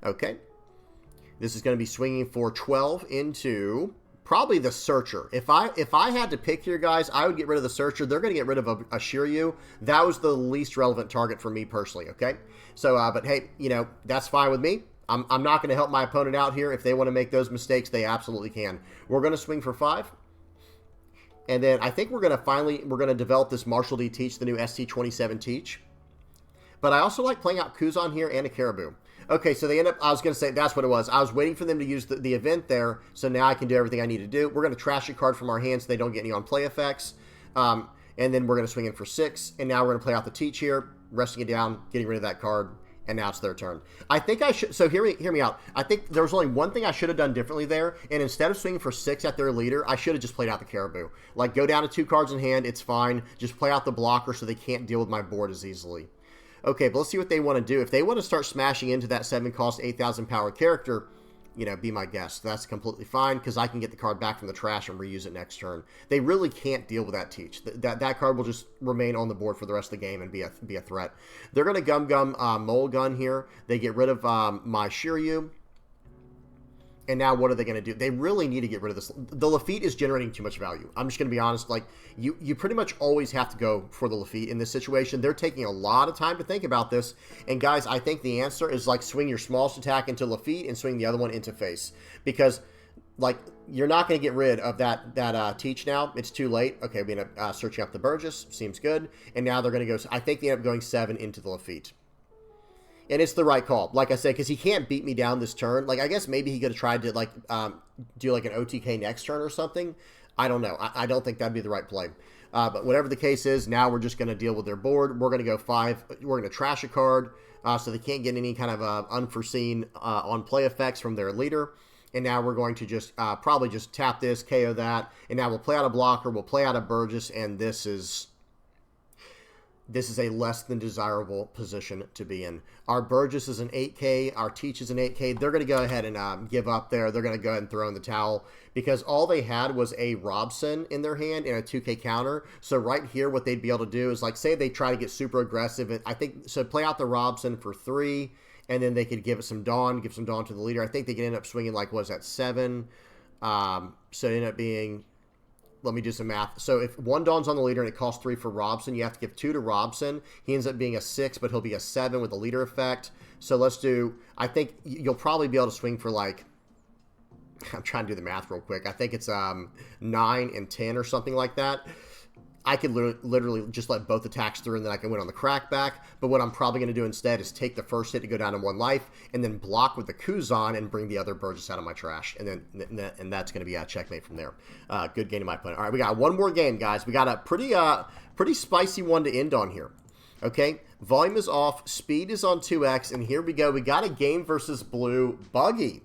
Okay. This is going to be swinging for 12 into probably the Searcher. If I had to pick here, guys, I would get rid of the Searcher. They're going to get rid of a Shiryu. That was the least relevant target for me personally, okay? So, but hey, you know, that's fine with me. I'm not going to help my opponent out here. If they want to make those mistakes, they absolutely can. We're going to swing for 5. And then I think we're going to develop this Marshall D Teach, the new ST-27 Teach. But I also like playing out Kuzan here and a Caribou. Okay, so they end up, I was going to say, that's what it was. I was waiting for them to use the event there, so now I can do everything I need to do. We're going to trash a card from our hands so they don't get any on-play effects. And then we're going to swing in for 6, and now we're going to play out the Teach here, resting it down, getting rid of that card, and now it's their turn. I think I should, so hear me out. I think there was only one thing I should have done differently there, and instead of swinging for 6 at their leader, I should have just played out the Caribou. Like, go down to 2 cards in hand, it's fine. Just play out the blocker so they can't deal with my board as easily. Okay, but let's see what they want to do. If they want to start smashing into that 7-cost, 8,000 power character, you know, be my guest. That's completely fine, because I can get the card back from the trash and reuse it next turn. They really can't deal with that Teach. That card will just remain on the board for the rest of the game and be a threat. They're going to Gum Mole Gun here. They get rid of my Shiryu. And now what are they going to do? They really need to get rid of this. The Lafitte is generating too much value. I'm just going to be honest. Like, you pretty much always have to go for the Lafitte in this situation. They're taking a lot of time to think about this. And guys, I think the answer is like swing your smallest attack into Lafitte and swing the other one into face. Because, like, you're not going to get rid of that Teach now. It's too late. Okay, we end up searching up the Burgess. Seems good. And now they're going to go, I think they end up going 7 into the Lafitte. And it's the right call, like I said, because he can't beat me down this turn. Like, I guess maybe he could have tried to, like, do, like, an OTK next turn or something. I don't know. I don't think that'd be the right play. But whatever the case is, now we're just going to deal with their board. We're going to go 5. We're going to trash a card so they can't get any kind of unforeseen on-play effects from their leader. And now we're going to just probably just tap this, KO that. And now we'll play out a blocker. We'll play out a Burgess. And this is a less than desirable position to be in. Our Burgess is an 8K. Our Teach is an 8K. They're going to go ahead and give up there. They're going to go ahead and throw in the towel because all they had was a Robson in their hand and a 2K counter. So right here, what they'd be able to do is, like, say they try to get super aggressive. And I think, so play out the Robson for 3, and then they could give it some Dawn, give some Dawn to the leader. I think they could end up swinging, like, what is that, 7? So it ended up being... Let me do some math. So if 1 Dawn's on the leader and it costs 3 for Robson, you have to give 2 to Robson. He ends up being a 6, but he'll be a 7 with the leader effect. So let's do, I think you'll probably be able to swing for, like, I'm trying to do the math real quick. I think it's 9 and 10 or something like that. I could literally just let both attacks through and then I can win on the crackback. But what I'm probably going to do instead is take the first hit to go down to 1 life and then block with the Kuzan and bring the other Burgess out of my trash. And that's going to be a checkmate from there. Good game to my opponent. All right, we got one more game, guys. We got a pretty spicy one to end on here. Okay, volume is off, speed is on 2x, and here we go. We got a game versus blue Buggy.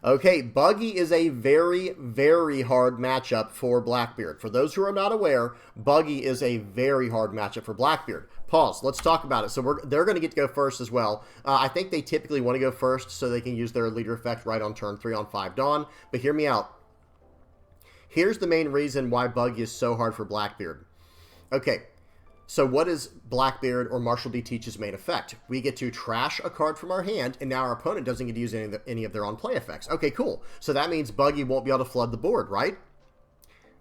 Okay, Buggy is a very, very hard matchup for Blackbeard. For those who are not aware, Buggy is a very hard matchup for Blackbeard. Pause. Let's talk about it. So they're going to get to go first as well. I think they typically want to go first so they can use their leader effect right on turn 3 on 5 Dawn. But hear me out. Here's the main reason why Buggy is so hard for Blackbeard. Okay. So what is Blackbeard or Marshall D Teach's main effect? We get to trash a card from our hand, and now our opponent doesn't get to use any of their on-play effects. Okay, cool. So that means Buggy won't be able to flood the board, right?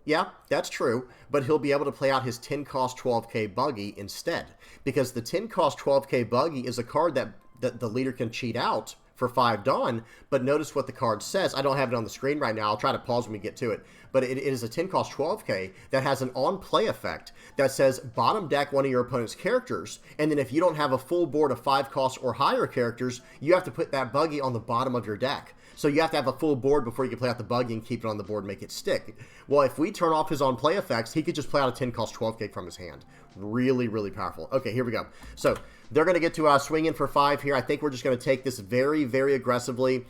Yeah, that's true, but he'll be able to play out his 10-cost 12K Buggy instead, because the 10-cost 12K Buggy is a card that the leader can cheat out for 5 Dawn, but notice what the card says. I don't have it on the screen right now. I'll try to pause when we get to it. But it is a 10 cost 12k that has an on-play effect that says bottom deck one of your opponent's characters, and then if you don't have a full board of 5 cost or higher characters, you have to put that Buggy on the bottom of your deck. So you have to have a full board before you can play out the Buggy and keep it on the board and make it stick. Well, if we turn off his on-play effects, he could just play out a 10 cost 12k from his hand. Really, really powerful. Okay, here we go. So they're going to get to swing in for 5 here. I think we're just going to take this very, very aggressively.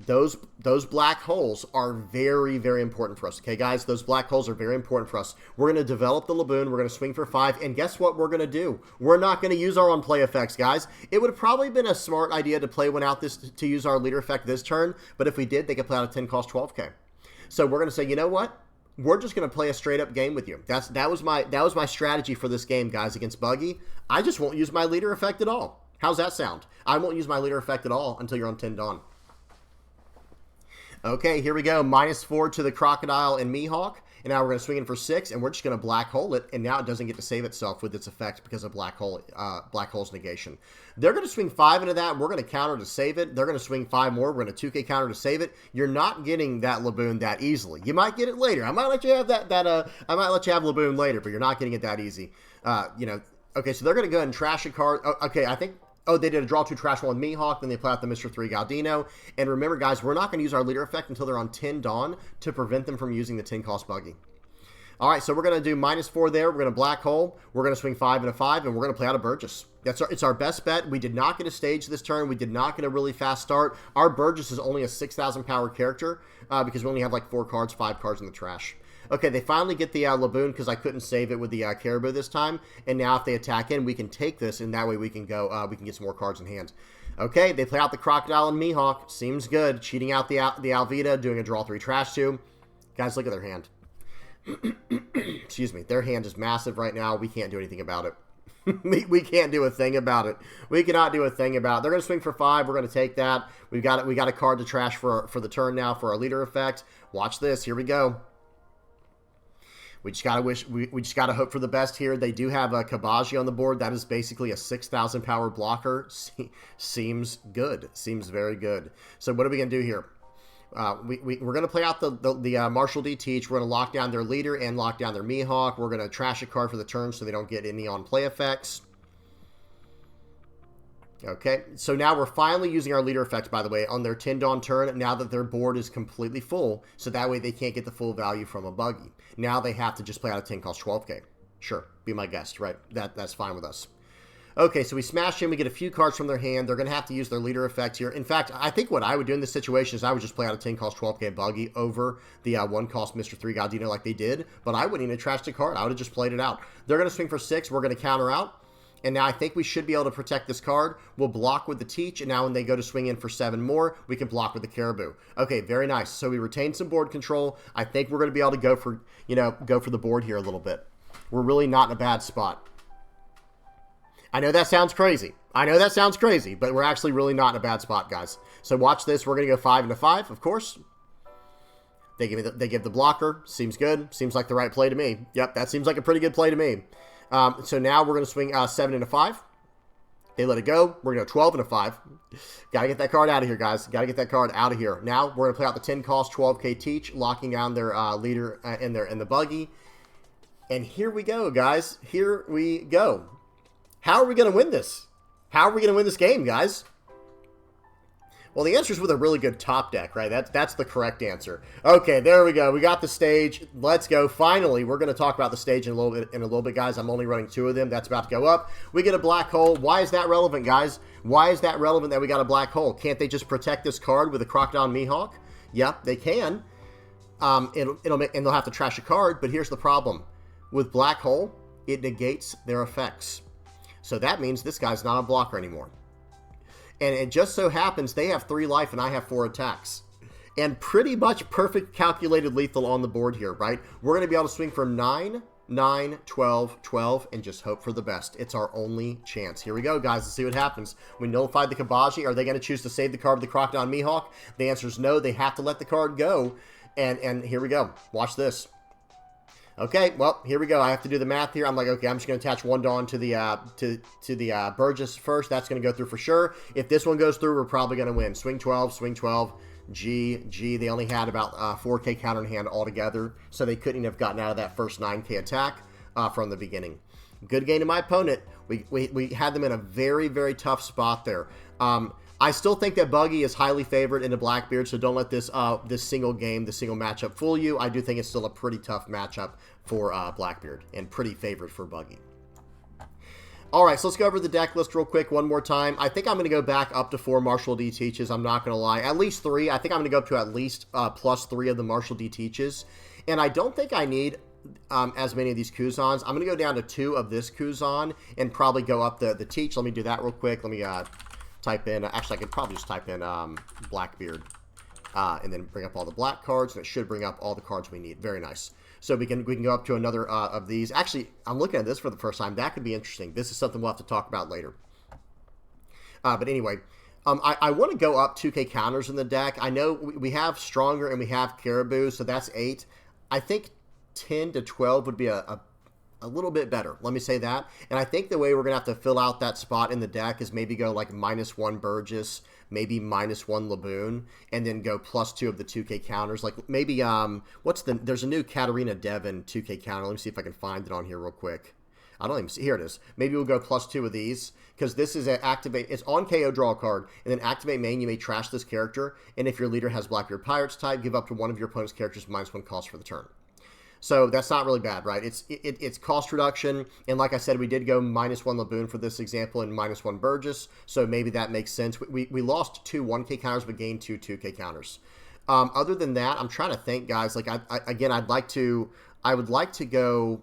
Those black holes are very, very important for us. Okay, guys, those black holes are very important for us. We're going to develop the Laboon. We're going to swing for 5. And guess what we're going to do? We're not going to use our on-play effects, guys. It would have probably been a smart idea to play one out to use our leader effect this turn. But if we did, they could play out a 10 cost 12k. So we're going to say, you know what? We're just going to play a straight-up game with you. That was my strategy for this game, guys, against Buggy. I just won't use my leader effect at all. How's that sound? I won't use my leader effect at all until you're on 10 Dawn. Okay, here we go. -4 to the Crocodile and Mihawk. And now we're going to swing in for 6, and we're just going to black hole it. And now it doesn't get to save itself with its effect because of black hole's negation. They're going to swing 5 into that. We're going to counter to save it. They're going to swing 5 more. We're going to 2k counter to save it. You're not getting that Laboon that easily. You might get it later. I might let you have I might let you have Laboon later, but you're not getting it that easy. Okay, so they're going to go ahead and trash a card. Okay, I think. Oh, they did a draw 2 trash 1 with Mihawk, then they play out the Mr. 3 Galdino. And remember, guys, we're not going to use our leader effect until they're on 10 Dawn to prevent them from using the 10 cost Buggy. All right, so we're going to do -4 there. We're going to black hole. We're going to swing 5 into 5, and we're going to play out a Burgess. It's our best bet. We did not get a stage this turn. We did not get a really fast start. Our Burgess is only a 6,000 power character because we only have like 4 cards, 5 cards in the trash. Okay, they finally get the Laboon because I couldn't save it with the Caribou this time. And now if they attack in, we can take this, and that way we can go. We can get some more cards in hand. Okay, they play out the Crocodile and Mihawk. Seems good. Cheating out the Alvida, doing a draw 3 trash 2. Guys, look at their hand. Excuse me. Their hand is massive right now. We can't do anything about it. we can't do a thing about it. We cannot do a thing about it. They're going to swing for 5. We're going to take that. We got a card to trash for the turn now for our leader effect. Watch this. Here we go. We just gotta hope for the best here. They do have a Kabaji on the board. That is basically a 6,000 power blocker. Seems good. Seems very good. So what are we gonna do here? We're gonna play out the Marshall D Teach. We're gonna lock down their leader and lock down their Mihawk. We're gonna trash a card for the turn so they don't get any on play effects. Okay, so now we're finally using our leader effect, by the way, on their 10 Dawn turn, now that their board is completely full, so that way they can't get the full value from a Buggy. Now they have to just play out a 10 cost 12k. Sure, be my guest, right? That's fine with us. Okay, so we smash in, we get a few cards from their hand. They're going to have to use their leader effect here. In fact, I think what I would do in this situation is I would just play out a 10 cost 12k Buggy over the 1 cost Mr. 3 Galdino like they did, but I wouldn't even trash the card. I would have just played it out. They're going to swing for 6. We're going to counter out. And now I think we should be able to protect this card. We'll block with the Teach, and now when they go to swing in for 7 more, we can block with the Caribou. Okay, very nice. So we retain some board control. I think we're going to be able to go for the board here a little bit. We're really not in a bad spot. I know that sounds crazy. But we're actually really not in a bad spot, guys. So watch this. We're going to go 5 into 5, of course. They give the blocker. Seems good. Seems like the right play to me. Yep, that seems like a pretty good play to me. So now we're going to swing 7 into 5. They let it go. We're going to go 12 into 5. Got to get that card out of here, guys. Got to get that card out of here. Now we're going to play out the 10 cost 12k Teach, locking down their leader in the Buggy. And here we go, guys. Here we go. How are we going to win this? How are we going to win this game, guys? Well, the answer is with a really good top deck, right? That's the correct answer. Okay, there we go. We got the stage. Let's go. Finally, we're going to talk about the stage in a little bit, guys. I'm only running 2 of them. That's about to go up. We get a black hole. Why is that relevant, guys? Why is that relevant that we got a black hole? Can't they just protect this card with a Crocodile Mihawk? Yep, they can. And they'll have to trash a card, but here's the problem. With black hole, it negates their effects. So that means this guy's not a blocker anymore. And it just so happens they have 3 life and I have 4 attacks. And pretty much perfect calculated lethal on the board here, right? We're going to be able to swing for 9, 9, 12, 12, and just hope for the best. It's our only chance. Here we go, guys. Let's see what happens. We nullified the Kabaji. Are they going to choose to save the card with the Crocodile Mihawk? The answer is no. They have to let the card go. And here we go. Watch this. Okay, well, here we go. I have to do the math here. I'm like, okay, I'm just going to attach one Dawn to the Burgess first. That's going to go through for sure. If this one goes through, we're probably going to win. Swing 12, swing 12, G. They only had about 4K counter in hand altogether, so they couldn't have gotten out of that first 9K attack from the beginning. Good game to my opponent. We had them in a very, very tough spot there. I still think that Buggy is highly favored into Blackbeard, so don't let this single game, the single matchup fool you. I do think it's still a pretty tough matchup for Blackbeard and pretty favored for Buggy. All right, so let's go over the deck list real quick one more time. I think I'm going to go back up to 4 Marshall D Teaches. I'm not going to lie. At least 3. I think I'm going to go up to at least plus 3 of the Marshall D Teaches. And I don't think I need as many of these Kuzans. I'm going to go down to 2 of this Kuzan and probably go up the Teach. Let me do that real quick. Let me type in, actually I could probably just type in Blackbeard and then bring up all the black cards, and it should bring up all the cards we need. Very nice. So we can go up to another of these. Actually, I'm looking at this for the first time. That could be interesting. This is something we'll have to talk about later. But anyway, I want to go up 2K counters in the deck. I know we have Stronger and we have Caribou, so that's 8. I think 10 to 12 would be a little bit better. Let me say that. And I think the way we're going to have to fill out that spot in the deck is maybe go like -1 Burgess, maybe -1 Laboon, and then go +2 of the 2K counters. Like maybe, there's a new Katarina Devon 2K counter. Let me see if I can find it on here real quick. I don't even see, here it is. Maybe we'll go +2 of these, because this is an activate, it's on KO, draw a card, and then activate main, you may trash this character, and if your leader has Blackbeard Pirates type, give up to one of your opponent's characters -1 cost for the turn. So that's not really bad, right? It's cost reduction, and like I said, we did go -1 Laboon for this example and -1 Burgess, so maybe that makes sense. We lost 2 1K counters, but gained 2 2K counters. Other than that, I'm trying to think, guys. Like I would like to go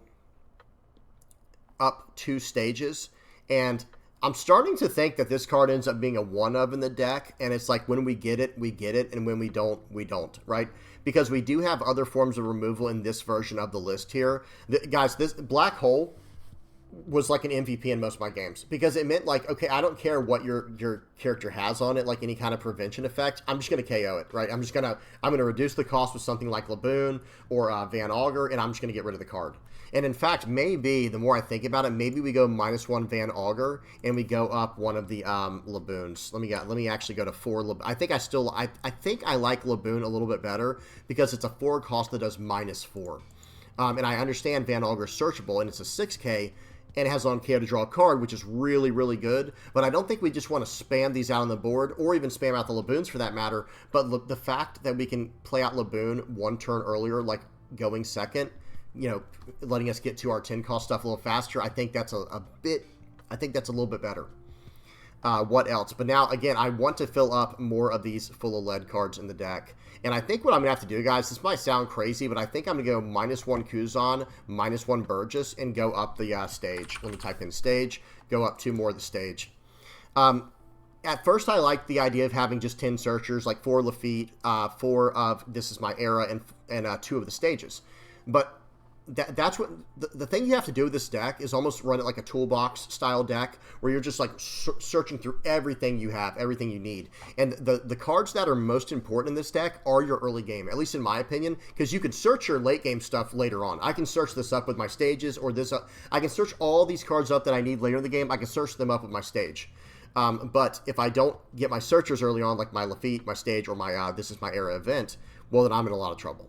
up 2 stages, and I'm starting to think that this card ends up being a 1 of in the deck, and it's like when we get it, and when we don't, we don't, right? Because we do have other forms of removal in this version of the list here. Guys, this Black Hole was like an MVP in most of my games, because it meant like, okay, I don't care what your character has on it, like any kind of prevention effect. I'm just going to KO it, right? I'm going to reduce the cost with something like Laboon or Van Augur, and I'm just going to get rid of the card. And in fact, maybe the more I think about it, maybe we go -1 Van Augur and we go up one of the Laboons. Let me actually go to 4 Laboon. I think I like Laboon a little bit better because it's a 4 cost that does -4. And I understand Van Augur is searchable and it's a 6K and it has on KO to draw a card, which is really, really good. But I don't think we just want to spam these out on the board or even spam out the Laboons for that matter. But the fact that we can play out Laboon 1 turn earlier, like going second, you know, letting us get to our 10 cost stuff a little faster, I think that's a little bit better. What else? But now, again, I want to fill up more of these full of lead cards in the deck. And I think what I'm going to have to do, guys, this might sound crazy, but I think I'm going to go -1 Kuzan, -1 Burgess, and go up the stage. Let me type in stage, go up 2 more of the stage. At first, I liked the idea of having just 10 searchers, like 4 Lafitte, 4 of This Is My Era, and 2 of the stages. But that's what the thing you have to do with this deck is almost run it like a toolbox style deck where you're just like searching through everything you have, everything you need. And the cards that are most important in this deck are your early game, at least in my opinion, because you can search your late game stuff later on. I can search this up with my stages, or this I can search all these cards up that I need later in the game. I can search them up with my stage. But if I don't get my searchers early on, like my Lafitte, my stage, or my This Is My Era event, well, then I'm in a lot of trouble.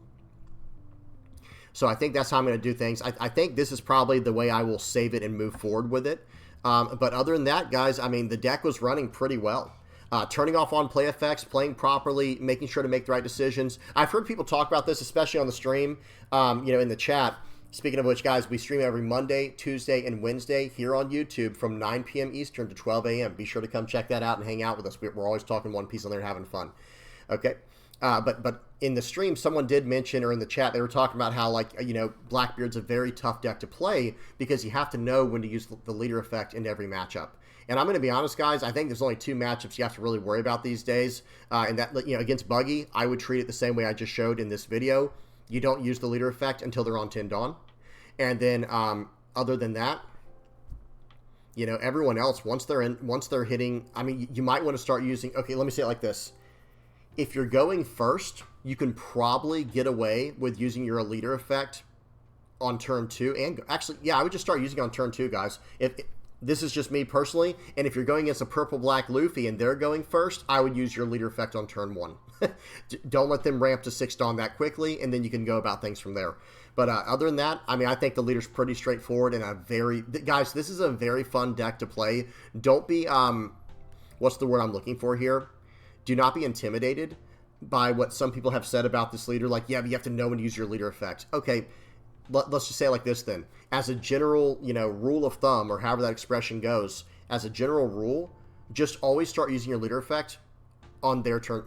So I think that's how I'm going to do things. I think this is probably the way I will save it and move forward with it. But other than that, guys, I mean, the deck was running pretty well. Turning off on play effects, playing properly, making sure to make the right decisions. I've heard people talk about this, especially on the stream, in the chat. Speaking of which, guys, we stream every Monday, Tuesday, and Wednesday here on YouTube from 9 p.m. Eastern to 12 a.m. Be sure to come check that out and hang out with us. We're always talking One Piece on there and having fun. Okay? But in the stream, someone did mention, or in the chat, they were talking about how, like, Blackbeard's a very tough deck to play because you have to know when to use the leader effect in every matchup. And I'm going to be honest, guys, I think there's only 2 matchups you have to really worry about these days. And that, against Buggy, I would treat it the same way I just showed in this video. You don't use the leader effect until they're on 10 Dawn. And then, other than that, everyone else, once they're hitting, I mean, you might want to start using, okay, let me say it like this. If you're going first, you can probably get away with using your leader effect on turn 2, and actually, yeah, I would just start using it on turn 2, guys. If this is just me personally, and if you're going against a purple-black Luffy and they're going first, I would use your leader effect on turn 1. Don't let them ramp to 6 Dawn that quickly, and then you can go about things from there. But other than that, I mean, I think the leader's pretty straightforward and guys, this is a very fun deck to play. Don't be, what's the word I'm looking for here? Do not be intimidated by what some people have said about this leader. Like, yeah, but you have to know when to use your leader effect. Okay, let's just say it like this then. As a general, rule of thumb, or however that expression goes, as a general rule, just always start using your leader effect on their turn,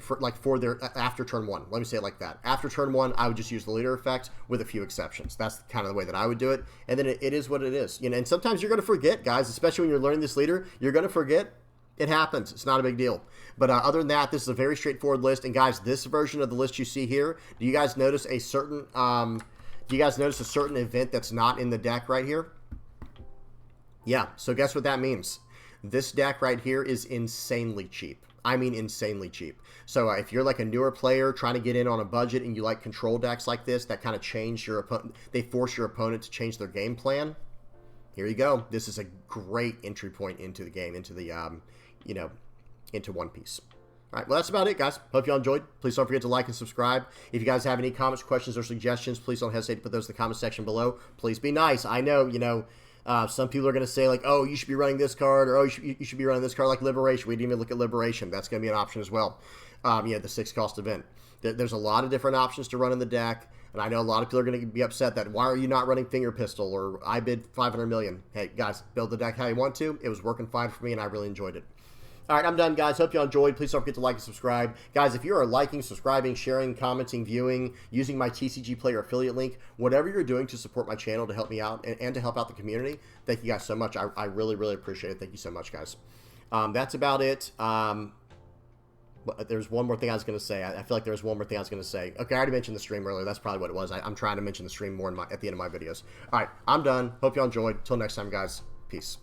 after turn 1. Let me say it like that. After turn 1, I would just use the leader effect with a few exceptions. That's kind of the way that I would do it. And then it is what it is. And sometimes you're going to forget, guys, especially when you're learning this leader, you're going to forget. It happens. It's not a big deal. But other than that, this is a very straightforward list. And guys, this version of the list you see here, do you guys notice a certain event that's not in the deck right here? Yeah, so guess what that means? This deck right here is insanely cheap. I mean insanely cheap. So if you're like a newer player trying to get in on a budget and you like control decks like this that kind of change your opponent, they force your opponent to change their game plan, here you go. This is a great entry point into the game, into the, into One Piece. All right, well, that's about it, guys. Hope you all enjoyed. Please don't forget to like and subscribe. If you guys have any comments, questions, or suggestions, please don't hesitate to put those in the comment section below. Please be nice. I know, some people are going to say, like, oh, you should be running this card, or oh, you should be running this card, like Liberation. We didn't even look at Liberation. That's going to be an option as well. The 6-cost event. There's a lot of different options to run in the deck, and I know a lot of people are going to be upset that, why are you not running Finger Pistol, or I bid 500 million. Hey, guys, build the deck how you want to. It was working fine for me, and I really enjoyed it. All right, I'm done, guys. Hope you all enjoyed. Please don't forget to like and subscribe. Guys, if you are liking, subscribing, sharing, commenting, viewing, using my TCG Player affiliate link, whatever you're doing to support my channel to help me out and to help out the community, thank you guys so much. I really, really appreciate it. Thank you so much, guys. That's about it. There's one more thing I was going to say. I feel like there's one more thing I was going to say. Okay, I already mentioned the stream earlier. That's probably what it was. I'm trying to mention the stream more at the end of my videos. All right, I'm done. Hope you all enjoyed. Till next time, guys. Peace.